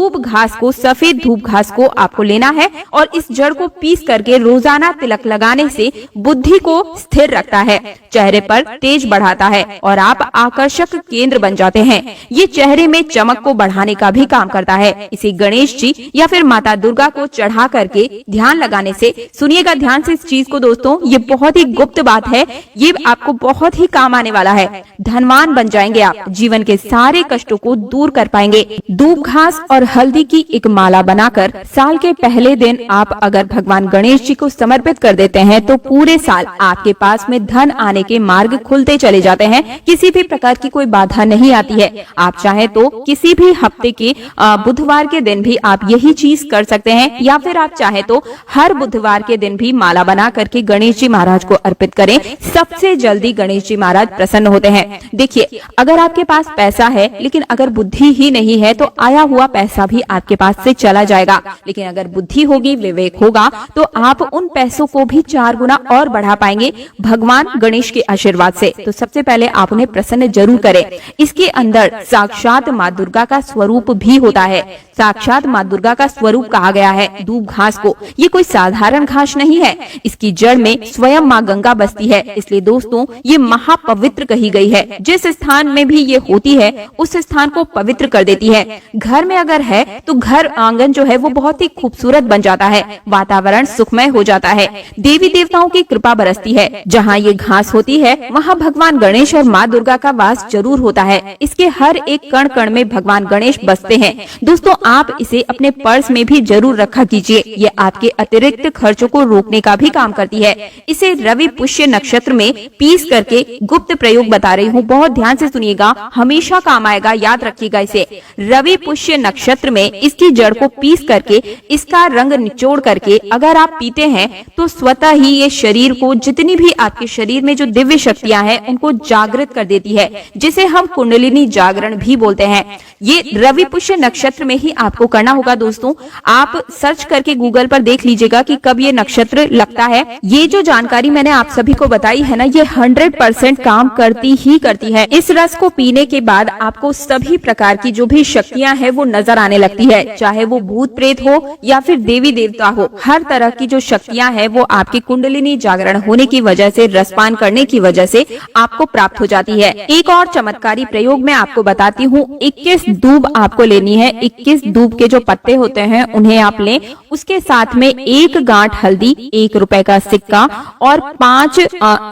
दूब घास को, सफेद धूप घास को आपको लेना है और इस जड़ को पीस करके रोजाना तिलक लगाने से बुद्धि को स्थिर रखता है, चेहरे पर तेज बढ़ाता है और आप आकर्षक केंद्र बन जाते हैं। ये चेहरे में चमक को बढ़ाने का भी काम करता है। इसे गणेश जी या फिर माता दुर्गा को चढ़ा करके ध्यान लगाने से, सुनिएगा ध्यान से इस चीज को दोस्तों, ये बहुत ही गुप्त बात है, ये आपको बहुत ही काम आने वाला है। धनवान बन जाएंगे आप, जीवन के सारे कष्टों को दूर कर पाएंगे। दूब घास और हल्दी की एक माला बनाकर साल के पहले दिन आप अगर भगवान गणेश जी को समर्पित कर देते हैं तो पूरे साल आपके पास में धन आने के मार्ग खुलते चले जाते हैं। किसी भी प्रकार की कोई बाधा नहीं आती है। आप चाहे तो किसी भी हफ्ते के बुधवार के दिन भी आप यही चीज कर सकते हैं, या फिर आप चाहे तो हर बुधवार के दिन भी माला बना करके गणेश जी महाराज को अर्पित करें। सबसे जल्दी गणेश जी महाराज प्रसन्न होते हैं। देखिए, अगर आपके पास पैसा है लेकिन अगर बुद्धि ही नहीं है तो आया हुआ पैसा भी आपके पास से चला जाएगा, लेकिन अगर बुद्धि होगी, विवेक होगा तो आप उन पैसों को भी 4 गुना और बढ़ा पाएंगे भगवान गणेश के आशीर्वाद से। तो सबसे पहले आप उन्हें प्रसन्न जरूर करें। इसके अंदर साक्षात माँ दुर्गा का स्वरूप भी होता है। साक्षात माँ दुर्गा का स्वरूप कहा गया है दूब घास को। ये कोई साधारण घास नहीं है, इसकी जड़ में स्वयं माँ गंगा बसती है। इसलिए दोस्तों ये महापवित्र कही गई है। जिस स्थान में भी ये होती है उस स्थान को पवित्र कर देती है। घर में अगर है तो घर आंगन जो है वो बहुत ही खूबसूरत बन जाता है, वातावरण सुखमय हो जाता है, देवी देवताओं की कृपा बरसती है। जहाँ ये घास होती है वहाँ भगवान गणेश और माँ दुर्गा का वास जरूर होता है। इसके हर एक कण कण में भगवान गणेश बसते हैं। दोस्तों आप इसे अपने पर्स में भी जरूर रखा कीजिए, ये आपके अतिरिक्त खर्चों को रोकने का भी काम करती है। इसे रवि पुष्य नक्षत्र में पीस करके गुप्त प्रयोग बता रही हूँ, बहुत ध्यान से सुनिएगा, हमेशा काम आएगा, याद रखिएगा इसे। रवि पुष्य नक्षत्र में इसकी जड़ को पीस करके इसका रंग निचोड़ करके अगर आप पीते हैं तो स्वतः ही ये शरीर को, जितनी भी आपके शरीर में जो दिव्य शक्तियां हैं उनको जागृत कर देती है, जिसे हम कुंडलिनी जागरण भी बोलते हैं। ये रवि पुष्य नक्षत्र में ही आपको करना होगा दोस्तों। आप सर्च करके गूगल पर देख लीजिएगा कि कब ये नक्षत्र लगता है। ये जो जानकारी मैंने आप सभी को बताई है ना, ये 100% काम करती ही करती है। इस रस को पीने के बाद आपको सभी प्रकार की जो भी शक्तियां हैं वो नजर आने लगती है, चाहे वो भूत प्रेत हो या फिर देवी देवता हो। हर तरह की जो शक्तियां हैं वो आपकी कुंडलिनी जागरण होने की वजह से, रसपान करने की वजह से आपको प्राप्त हो जाती है। एक और चमत्कारी प्रयोग मैं आपको बताती हूँ। 21 दूब आपको लेनी है। 21 दूब के जो पत्ते होते हैं उन्हें आप लें। उसके साथ में 1 गांठ हल्दी, 1 रुपए का सिक्का और 5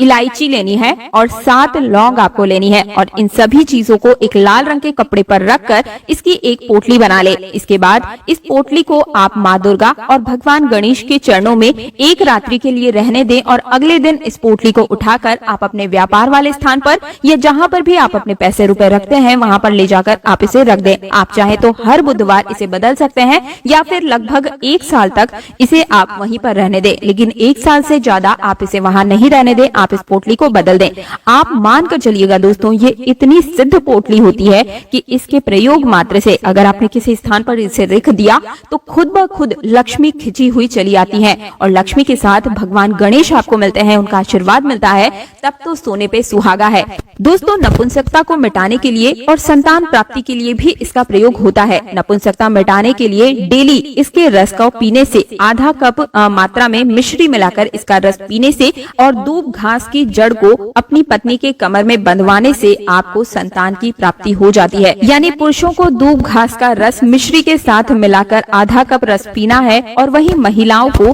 इलायची लेनी है और 7 लौंग आपको लेनी है। और इन सभी चीजों को एक लाल रंग के कपड़े पर रखकर इसकी एक पोटली बना ले। इसके बाद इस पोटली को आप माँ दुर्गा और भगवान गणेश के चरणों में एक रात्रि के लिए रहने दें और अगले दिन इस पोटली को उठाकर आप अपने व्यापार वाले स्थान पर या जहाँ पर भी आप अपने पैसे रुपए रखते हैं वहाँ पर ले जाकर आप इसे रख दें। आप चाहे तो हर बुधवार इसे बदल सकते हैं या फिर लगभग 1 साल तक इसे आप वहीं पर रहने दें, लेकिन 1 साल से ज्यादा आप इसे वहाँ नहीं रहने दें। आप इस पोटली को बदल दें। आप मान कर चलिएगा दोस्तों, ये इतनी सिद्ध पोटली होती है कि इसके प्रयोग मात्र से अगर आपने किसी स्थान पर इसे रख दिया तो खुद ब खुद लक्ष्मी खिंची हुई चली आती है और लक्ष्मी के साथ भगवान गणेश आपको मिलते हैं, उनका आशीर्वाद मिलता है। तब तो सोने पे सुहागा है। दोस्तों नपुंसकता को मिटाने के लिए और संतान प्राप्ति के लिए भी इसका प्रयोग होता है। नपुंसकता मिटाने के लिए डेली इसके रस को पीने से, आधा कप मात्रा में मिश्री मिलाकर इसका रस पीने से और दूब घास की जड़ को अपनी पत्नी के कमर में बंधवाने से आपको संतान की प्राप्ति हो जाती है। यानी पुरुषों को दूब घास का रस मिश्री के साथ मिलाकर आधा कप रस पीना है और वहीं महिलाओं को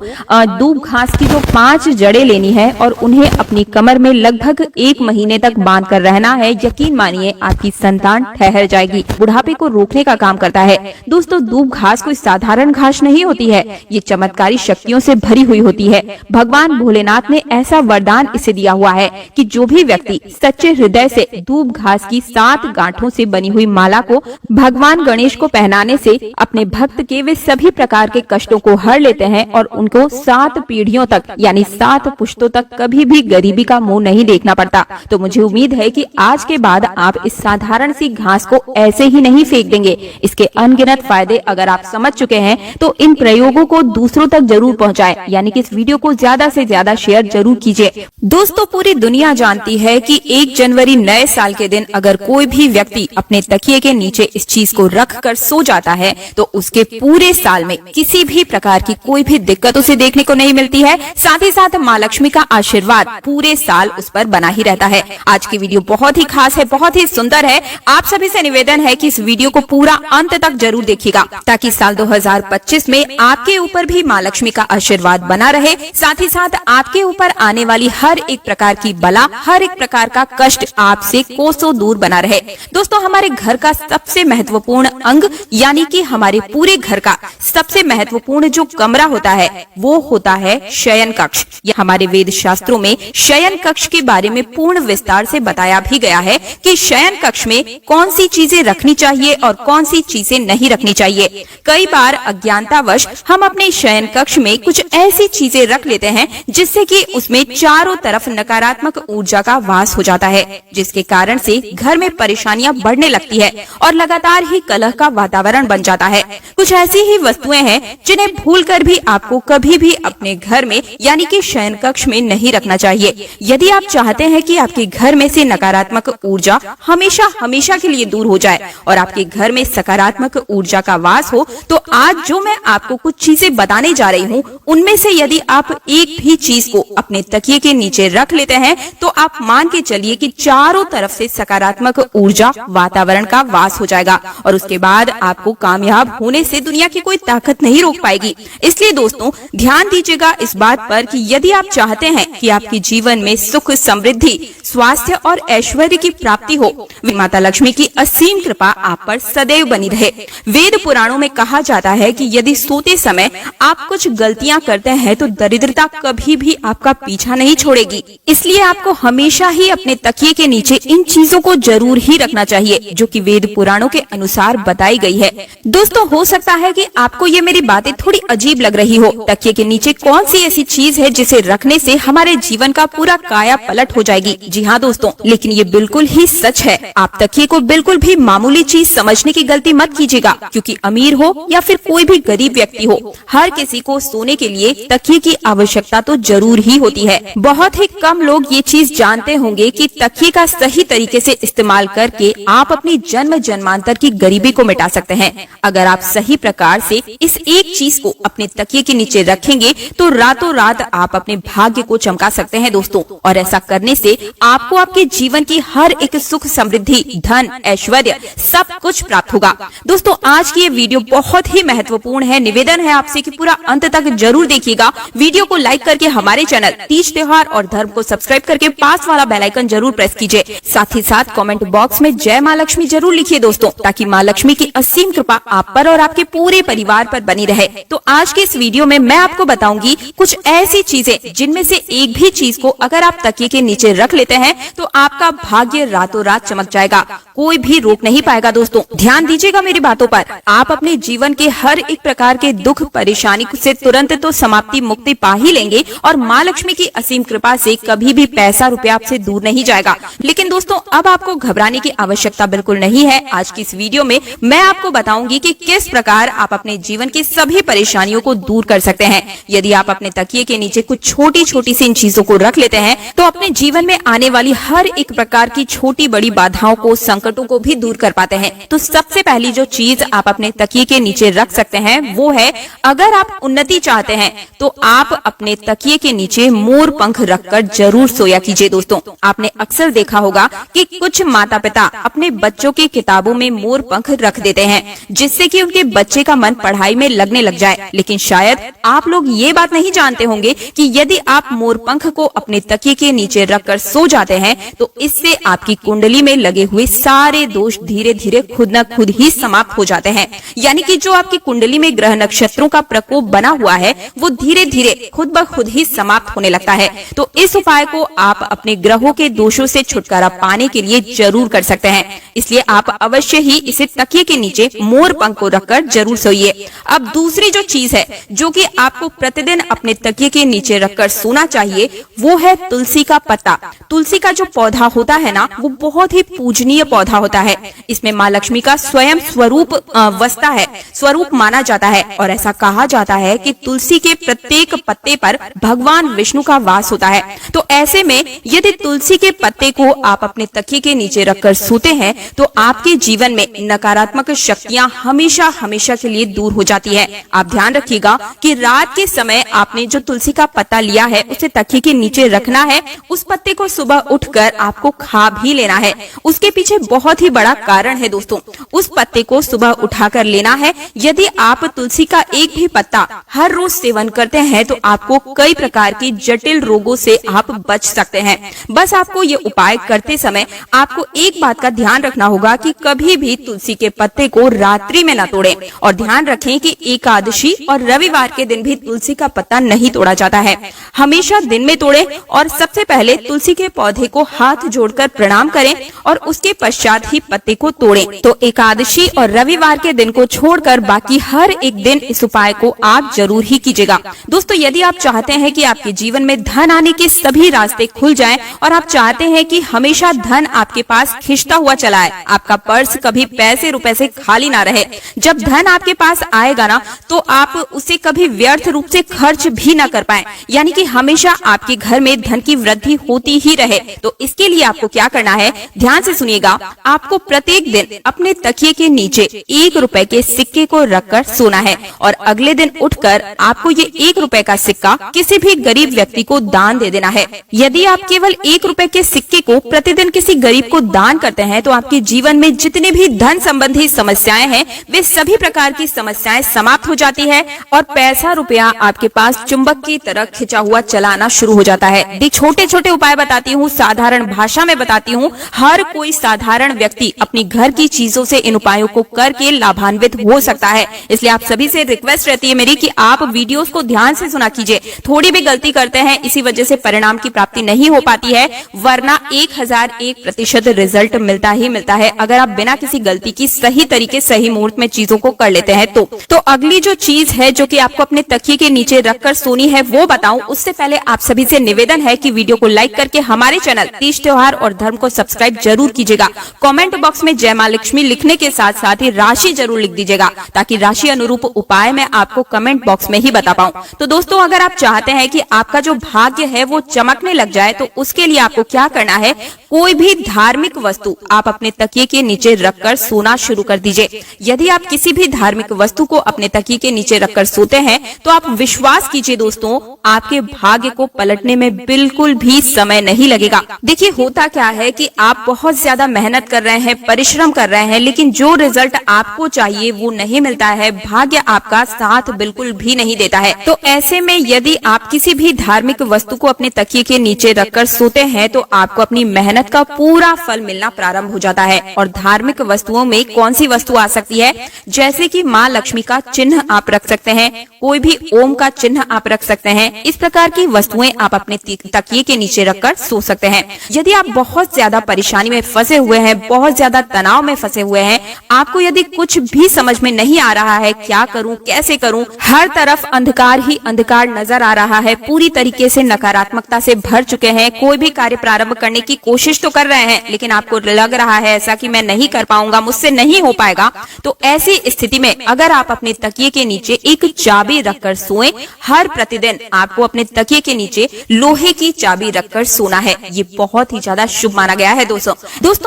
दूब घास की जो 5 जड़ें लेनी है और उन्हें अपनी कमर में लगभग 1 महीने तक बांध कर रहना है। यकीन मानिए आपकी संतान ठहर जाएगी। बुढ़ापे को रोकने का काम करता है। दोस्तों दूब घास कोई साधारण घास नहीं होती है, ये चमत्कारी शक्तियों से भरी हुई होती है। भगवान भोलेनाथ ने ऐसा वरदान इसे दिया हुआ है कि जो भी व्यक्ति सच्चे हृदय से दूब घास की 7 गांठों से बनी हुई माला को भगवान गणेश को पहनाने से अपने भक्त के वे सभी प्रकार के कष्टों को हर लेते हैं और उनको 7 पीढ़ियों तक यानी 7 पुश्तों तक कभी भी गरीबी का मुंह नहीं देखना पड़ता। तो मुझे उम्मीद है कि आज के बाद आप इस साधारण सी घास को ऐसे ही नहीं फेंक देंगे। इसके अनगिनत फायदे अगर आप समझ चुके हैं तो इन प्रयोगों को दूसरों तक जरूर पहुंचाएं, यानी कि इस वीडियो को ज्यादा से ज्यादा शेयर जरूर कीजिए। दोस्तों पूरी दुनिया जानती है कि 1 जनवरी नए साल के दिन अगर कोई भी व्यक्ति अपने तकिए के नीचे इस चीज को रख कर सो जाता है तो उसके पूरे साल में किसी भी प्रकार की कोई भी दिक्कत उसे देखने को नहीं मिलती है। साथ ही साथ माँ लक्ष्मी का आशीर्वाद पूरे साल उस पर बना ही रहता है। आज की वीडियो बहुत ही खास है, बहुत ही सुंदर है। आप सभी से निवेदन है कि इस वीडियो को पूरा अंत तक जरूर देखिएगा ताकि साल 2025 में आपके ऊपर भी माँ लक्ष्मी का आशीर्वाद बना रहे। साथ ही साथ आपके ऊपर आने वाली हर एक प्रकार की बला, हर एक प्रकार का कष्ट आपसे कोसों दूर बना रहे। दोस्तों, हमारे घर का सबसे महत्वपूर्ण अंग यानी कि हमारे पूरे घर का सबसे महत्वपूर्ण जो कमरा होता है वो होता है शयन कक्ष। हमारे वेद शास्त्रों में शयन कक्ष के बारे में पूर्ण विस्तार से बताया भी गया है कि शयन कक्ष में कौन सी चीजें रखनी चाहिए और कौन सी चीजें नहीं रखनी चाहिए। कई बार अज्ञानतावश हम अपने शयन कक्ष में कुछ ऐसी चीजें रख लेते हैं जिससे कि उसमें चारों तरफ नकारात्मक ऊर्जा का वास हो जाता है, जिसके कारण से घर में परेशानियां बढ़ने लगती है और लगातार ही कलह का वातावरण बन जाता है। कुछ ऐसी ही वस्तुएं हैं जिन्हें भूलकर भी आपको कभी भी अपने घर में यानी कि शयन कक्ष में नहीं रखना चाहिए। यदि आप चाहते हैं कि आपके घर में से नकारात्मक ऊर्जा हमेशा हमेशा के लिए दूर हो जाए और आपके घर में सकारात्मक ऊर्जा का वास हो, तो आज जो मैं आपको कुछ चीजें बताने जा रही हूँ उनमें से यदि आप एक भी चीज को अपने तकिए के नीचे रख लेते हैं तो आप मान के चलिए कि चारों तरफ से सकारात्मक ऊर्जा वातावरण का वास हो जाएगा और उसके बाद आपको कामयाब होने से दुनिया की कोई ताकत नहीं रोक पाएगी। इसलिए दोस्तों, ध्यान दीजिएगा इस बात पर कि यदि आप चाहते हैं कि आपके जीवन में सुख, समृद्धि, स्वास्थ्य और ऐश्वर्य की प्राप्ति हो, माता लक्ष्मी की असीम कृपा आप पर सदैव बनी रहे। वेद पुराणों में कहा जाता है कि यदि सोते समय आप कुछ गलतियां करते हैं तो दरिद्रता कभी भी आपका पीछा नहीं छोड़ेगी। इसलिए आपको हमेशा ही अपने तकिए के नीचे इन चीजों को जरूर ही रखना चाहिए जो कि वेद पुराणों के अनुसार बताई गई है। दोस्तों, हो सकता है कि आपको ये मेरी बातें थोड़ी अजीब लग रही हो। तकिए के नीचे कौन सी ऐसी चीज है जिसे रखने से हमारे जीवन का पूरा काया पलट हो जाएगी? जी हाँ दोस्तों, लेकिन ये बिल्कुल ही सच है। आप तकिए को बिल्कुल भी मामूली चीज समझने की गलती मत कीजिएगा, क्योंकि अमीर हो या फिर कोई भी गरीब व्यक्ति हो, हर किसी को सोने के लिए तकिए की आवश्यकता तो जरूर ही होती है। बहुत ही कम लोग ये चीज जानते होंगे कि तकिए का सही तरीके से इस्तेमाल करके आप अपनी जन्म जन्मांतर की गरीबी को मिटा सकते हैं। अगर आप सही प्रकार से इस एक चीज को अपने तकिए के नीचे रखेंगे तो रातों रात आप अपने भाग्य को चमका सकते हैं दोस्तों, और ऐसा करने से आपको आपके जीवन की हर एक सुख, समृद्धि, धन, ऐश्वर्य सब कुछ प्राप्त होगा। दोस्तों, आज की ये वीडियो बहुत ही महत्वपूर्ण है। निवेदन है आपसे कि पूरा अंत तक जरूर देखिएगा। वीडियो को लाइक करके हमारे चैनल तीज त्योहार और धर्म को सब्सक्राइब करके पास वाला बेल आइकन जरूर प्रेस कीजिए। साथ ही साथ कमेंट बॉक्स में जय माँ लक्ष्मी जरूर लिखिए दोस्तों, ताकि माँ लक्ष्मी की असीम कृपा आप पर और आपके पूरे परिवार पर बनी रहे। तो आज के इस वीडियो में मैं आपको बताऊंगी कुछ ऐसी चीजें जिनमें से एक भी चीज को अगर आप तकिए के नीचे रख लेते हैं तो आपका भाग्य रातों रात चमक जाएगा, कोई भी रोक नहीं पाएगा। दोस्तों, ध्यान दीजिएगा मेरी बातों पर। आप अपने जीवन के हर एक प्रकार के दुख, परेशानी से तुरंत तो समाप्ति, मुक्ति पा ही लेंगे और माँ लक्ष्मी की असीम कृपा से कभी भी पैसा रुपया आपसे दूर नहीं जाएगा। लेकिन दोस्तों, अब आपको घबराने की आवश्यकता बिल्कुल नहीं है। आज की इस वीडियो में मैं आपको बताऊंगी कि किस प्रकार आप अपने जीवन की सभी परेशानियों को दूर कर सकते हैं। यदि आप अपने तकिए के नीचे कुछ छोटी छोटी सी इन चीजों को रख लेते हैं तो अपने जीवन में आने वाली हर एक प्रकार की छोटी बड़ी बाधाओं को, संकटों को भी दूर कर पाते हैं। तो सबसे पहली जो चीज आप अपने तकिए के नीचे रख सकते हैं वो है, अगर आप उन्नति चाहते हैं तो आप अपने तकिए के नीचे मोर पंख रखकर जरूर सोया कीजिए। दोस्तों, आपने अक्सर देखा होगा कि कुछ माता पिता अपने बच्चों की किताबों में मोर पंख रख देते हैं जिससे कि उनके बच्चे का मन पढ़ाई में लगने लग जाए। लेकिन शायद आप लोग ये बात नहीं जानते होंगे कि यदि आप मोर पंख को अपने तकिए के नीचे रखकर सो जाते हैं तो इससे आपकी कुंडली में लगे हुए सारे दोष धीरे धीरे खुद न खुद ही समाप्त हो जाते हैं। यानी कि जो आपकी कुंडली में ग्रह नक्षत्रों का प्रकोप बना हुआ है वो धीरे धीरे खुद ब खुद ही समाप्त होने लगता है। तो इस उपाय को आप अपने ग्रहों के दोषों से छुटकारा पाने के लिए जरूर कर सकते हैं। इसलिए आप अवश्य ही इसे तकिए के नीचे मोर पंख को रखकर जरूर सोइए। अब दूसरी जो चीज है जो कि आपको प्रतिदिन अपने तकिए के नीचे रखकर सोना चाहिए वो है तुलसी का पत्ता। तुलसी तुलसी का जो पौधा होता है ना, वो बहुत ही पूजनीय पौधा होता है। इसमें माँ लक्ष्मी का स्वयं स्वरूप वसता है, स्वरूप माना जाता है। और ऐसा कहा जाता है कि तुलसी के प्रत्येक पत्ते पर भगवान विष्णु का वास होता है। तो ऐसे में यदि तुलसी के पत्ते को आप अपने तकिए के नीचे रखकर सोते हैं तो आपके जीवन में नकारात्मक शक्तियां हमेशा हमेशा के लिए दूर हो जाती है। आप ध्यान रखिएगा कि रात के समय आपने जो तुलसी का पत्ता लिया है उसे तकिए के नीचे रखना है। उस पत्ते को सुबह उठकर आपको खा भी लेना है। उसके पीछे बहुत ही बड़ा कारण है दोस्तों। उस पत्ते को सुबह उठाकर लेना है। यदि आप तुलसी का एक भी पत्ता हर रोज सेवन करते हैं तो आपको कई प्रकार की जटिल रोगों से आप बच सकते हैं। बस आपको ये उपाय करते समय आपको एक बात का ध्यान रखना होगा कि कभी भी तुलसी के पत्ते को रात्रि में न तोड़ें। और ध्यान रखें कि एकादशी और रविवार के दिन भी तुलसी का पत्ता नहीं तोड़ा जाता है, हमेशा दिन में तोड़ें। और सबसे पहले तुलसी के पौधे को हाथ जोड़कर प्रणाम करें और उसके पश्चात ही पत्ते को तोड़ें। तो एकादशी और रविवार के दिन को छोड़कर बाकी हर एक दिन इस उपाय को आप जरूर ही कीजिएगा। दोस्तों, यदि आप चाहते हैं कि आपके जीवन में धन आने के सभी रास्ते खुल जाएं और आप चाहते हैं कि हमेशा धन आपके पास खिंचता हुआ चला आए, आपका पर्स कभी पैसे रुपए से खाली ना रहे, जब धन आपके पास आएगा ना तो आप उसे कभी व्यर्थ रूप से खर्च भी ना कर पाए, यानी कि हमेशा आपके घर में धन की वृद्धि होती ही रहे, तो इसके लिए आपको क्या करना है, ध्यान से सुनिएगा। आपको प्रत्येक दिन अपने तकिए के नीचे 1 रुपए के सिक्के को रखकर सोना है और अगले दिन उठकर आपको ये 1 रुपए का सिक्का किसी भी गरीब व्यक्ति को दान दे देना है। यदि आप केवल 1 रुपए के सिक्के को प्रतिदिन किसी गरीब को दान करते हैं तो आपके जीवन में जितने भी धन संबंधी समस्याएं हैं वे सभी प्रकार की समस्याएं समाप्त हो जाती है और पैसा रुपया आपके पास चुंबक की तरह खिंचा हुआ चलाना शुरू हो जाता है। छोटे छोटे उपाय बताती हूँ, साधारण भाषा में बताती हूँ। हर कोई साधारण व्यक्ति अपनी घर की चीजों से इन उपायों को करके लाभान्वित हो सकता है। इसलिए आप सभी से रिक्वेस्ट रहती है मेरी कि आप वीडियोस को ध्यान से सुना कीजिए। थोड़ी भी गलती करते हैं इसी वजह से परिणाम की प्राप्ति नहीं हो पाती है, वरना 1001% रिजल्ट मिलता ही मिलता है अगर आप बिना किसी गलती की सही तरीके सही मुहूर्त में चीजों को कर लेते हैं। तो अगली जो चीज है जो कि आपको अपने तकिए के नीचे रखकर सोनी है वो बताऊं, उससे पहले आप सभी से निवेदन है कि वीडियो को लाइक करके हमारे चैनल तीज त्योहार और धर्म को सब्सक्राइब जरूर कीजिएगा। कमेंट बॉक्स में जय मां लक्ष्मी लिखने के साथ साथ ही राशि जरूर लिख दीजिएगा ताकि राशि अनुरूप उपाय मैं आपको कमेंट बॉक्स में ही बता पाऊं। तो दोस्तों, अगर आप चाहते हैं कि आपका जो भाग्य है वो चमकने लग जाए तो उसके लिए आपको क्या करना है, कोई भी धार्मिक वस्तु आप अपने तकिए के नीचे रखकर सोना शुरू कर दीजिए। यदि आप किसी भी धार्मिक वस्तु को अपने तकिए के नीचे रखकर सोते हैं तो आप विश्वास कीजिए दोस्तों, आपके भाग्य को पलटने में बिल्कुल भी समय नहीं लगेगा। देखिए, होता क्या है कि आप बहुत ज्यादा मेहनत कर रहे हैं, परिश्रम कर रहे हैं, लेकिन जो रिजल्ट आपको चाहिए वो नहीं मिलता है, भाग्य आपका साथ बिल्कुल भी नहीं देता है। तो ऐसे में यदि आप किसी भी धार्मिक वस्तु को अपने तकिए के नीचे रखकर सोते हैं तो आपको अपनी मेहनत का पूरा फल मिलना प्रारंभ हो जाता है। और धार्मिक वस्तुओं में कौन सी वस्तु आ सकती है, जैसे कि माँ लक्ष्मी का चिन्ह आप रख सकते हैं, कोई भी ओम का चिन्ह आप रख सकते हैं। इस प्रकार की वस्तुएं आप अपने तकिए के नीचे रखकर सो सकते हैं। यदि आप बहुत ज्यादा परेशानी में फंसे हुए हैं, बहुत ज्यादा तनाव में फंसे हुए हैं, आपको यदि कुछ भी समझ में नहीं आ रहा है, क्या करूं, कैसे करूं, हर तरफ अंधकार ही अंधकार नजर आ रहा है, पूरी तरीके से नकारात्मकता से भर चुके हैं, कोई भी कार्य प्रारंभ करने की कोशिश तो कर रहे हैं लेकिन आपको लग रहा है ऐसा कि मैं नहीं कर पाऊंगा, मुझसे नहीं हो पाएगा, तो ऐसी स्थिति में अगर आप अपने तकिए के नीचे एक चाबी रखकर सोएं, हर प्रतिदिन आपको अपने तकिए के नीचे लोहे की चाबी रखकर सोना है। ये बहुत ही ज्यादा शुभ माना गया है दोस्तों,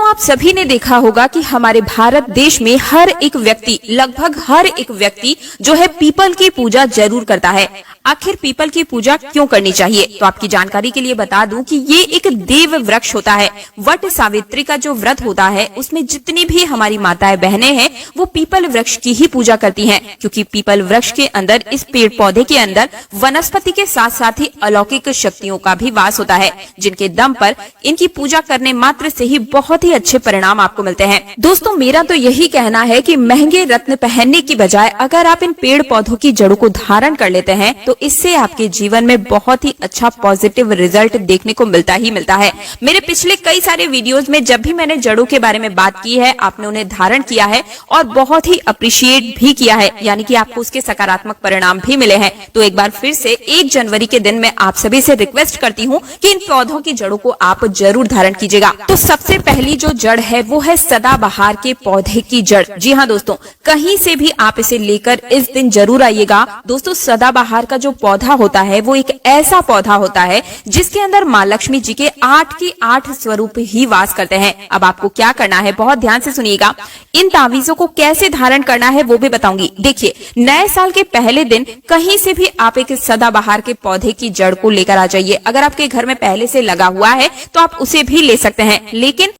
आप सभी ने देखा होगा कि हमारे भारत देश में हर एक व्यक्ति, लगभग हर एक व्यक्ति जो है पीपल की पूजा जरूर करता है। आखिर पीपल की पूजा क्यों करनी चाहिए, तो आपकी जानकारी के लिए बता दूं कि ये एक देव वृक्ष होता है। वट सावित्री का जो व्रत होता है उसमें जितनी भी हमारी माताएं बहनें हैं वो पीपल वृक्ष की ही पूजा करती हैं, क्योंकि पीपल वृक्ष के अंदर, इस पेड़ पौधे के अंदर वनस्पति के साथ साथ ही अलौकिक शक्तियों का भी वास होता है, जिनके दम पर इनकी पूजा करने मात्र से ही बहुत ही अच्छे परिणाम आपको मिलते हैं। दोस्तों, मेरा तो यही कहना है कि महंगे रत्न पहनने की बजाय अगर आप इन पेड़ पौधों की जड़ों को धारण कर लेते हैं तो तो इससे आपके जीवन में बहुत ही अच्छा पॉजिटिव रिजल्ट देखने को मिलता ही मिलता है। मेरे पिछले कई सारे वीडियोस में जब भी मैंने जड़ों के बारे में बात की है, आपने उन्हें धारण किया है और बहुत ही अप्रिशिएट भी किया है, यानी कि आपको उसके सकारात्मक परिणाम भी मिले हैं। तो एक बार फिर से 1 जनवरी के दिन मैं आप सभी से रिक्वेस्ट करती हूँ कि इन पौधों की जड़ों को आप जरूर धारण कीजिएगा। तो सबसे पहली जो जड़ है वो है सदाबहार के पौधे की जड़। जी हाँ दोस्तों, कहीं से भी आप इसे लेकर इस दिन जरूर आइएगा। दोस्तों, सदाबहार का जो पौधा होता है वो एक ऐसा पौधा होता है जिसके अंदर माँ लक्ष्मी जी के 8 के 8 स्वरूप ही वास करते हैं। अब आपको क्या करना है, बहुत ध्यान से सुनिएगा। इन तावीजों को कैसे धारण करना है वो भी बताऊंगी। देखिए, नए साल के पहले दिन कहीं से भी आप एक सदाबहार के पौधे की जड़ को लेकर आ जाइए। अगर आपके घर में पहले से लगा हुआ है तो आप उसे भी ले सकते हैं, लेकिन